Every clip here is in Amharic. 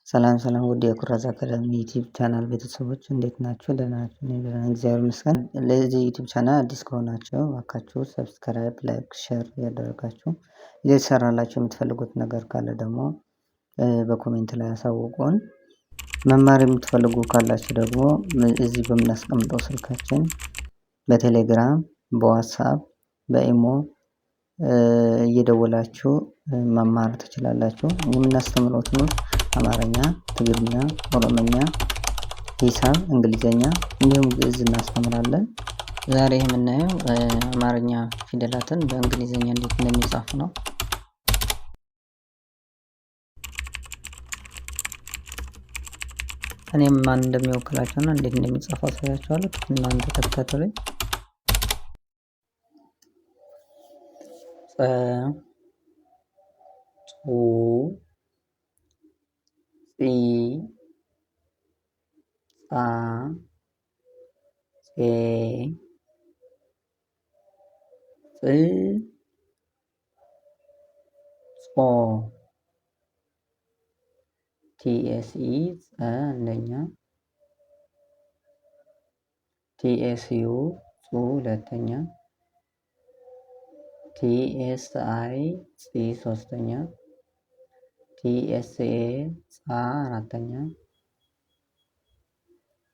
ሰላም ሰላም ውድ የኩራዝ አካዳሚ ዩቲዩብ ቻናል ቤተሰቦች እንዴት ናችሁ? ደህና ናችሁ? እኔ ደህና ነኝ፣ እግዚአብሔር ይመስገን። ለዚህ ዩቲዩብ ቻናል አዲስ ከሆናችሁ እባካችሁ ሰብስክራይብ፣ ላይክ፣ ሼር ያደረጋችሁ ሊሰራላችሁ የምትፈልጉት ነገር ካለ ደግሞ በኮሜንት ላይ አሳውቁን። መማር የምትፈልጉ ካላችሁ ደግሞ እዚህ በምናስቀምጠው ስልካችን በቴሌግራም፣ በዋትስአፕ፣ በኢሞ እየደወላችሁ መማር ትችላላችሁ። የምናስተምረው ትምህርት አማርኛ፣ ትግርኛ፣ ኦሮምኛ፣ ሂሳብ፣ እንግሊዘኛ እንዲሁም ግዕዝ እናስተምራለን። ዛሬ የምናየው አማርኛ ፊደላትን በእንግሊዘኛ እንዴት እንደሚጻፉ ነው። እኔም ማን እንደሚወክላቸውና እንዴት እንደሚጻፉ አሳያችኋለሁ። እናንተ ተከታተሉኝ። ፂ ጻ ፄ ፅ ጾ ቲኤስኢ ጸ አንደኛ፣ ቲኤስዩ ጹ ሁለተኛ፣ ቲኤስአይ ጺ ሶስተኛ፣ ቲኤስኤ ጻ አራተኛ፣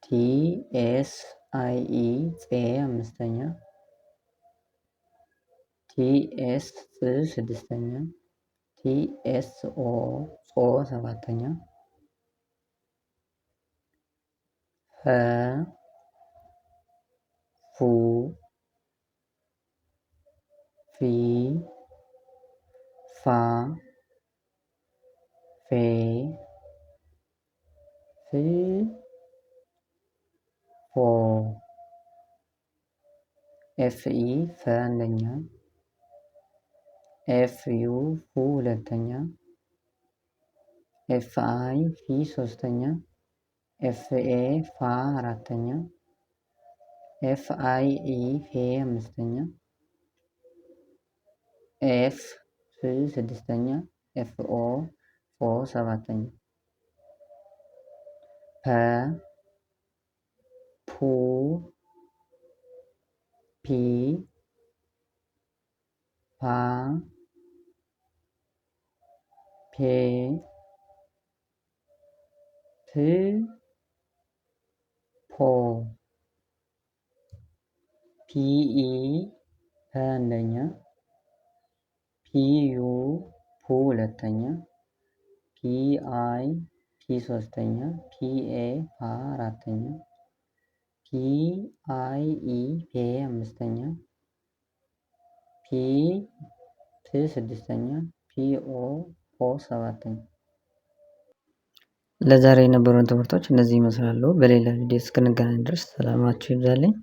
ቲኤስአይኢ ፄ አምስተኛ፣ ቲኤስ ፅ ስድስተኛ፣ ቲኤስኦ ጾ ሰባተኛ፣ ፈ ፉ ፊ ፋ ፌ ፍ ፎ ኤፍኢ ፈ አንደኛ፣ ኤፍዩ ፉ ሁለተኛ፣ ኤፍአይ ፊ ሶስተኛ፣ ኤፍኤ ፋ አራተኛ፣ ኤፍአይኢ ፌ አምስተኛ፣ ኤፍ ፍ ስድስተኛ፣ ኤፍኦ ፎ ሰባተኛ፣ ፐ ፑ ፒ ፓ ፔ ፕ ፖ ፒኢ ፐ አንደኛ፣ ፒዩ ፑ ሁለተኛ፣ ፒአይ ፒ ሶስተኛ፣ ፒኤ ፓ አራተኛ፣ ፒአይኢ ፔ አምስተኛ፣ ፒ ፕ ስድስተኛ፣ ፒኦ ፖ ሰባተኛ። ለዛሬ የነበሩን ትምህርቶች እነዚህ ይመስላሉ። በሌላ ቪዲዮ እስክንገናኝ ድረስ ሰላማችሁ ይብዛልኝ።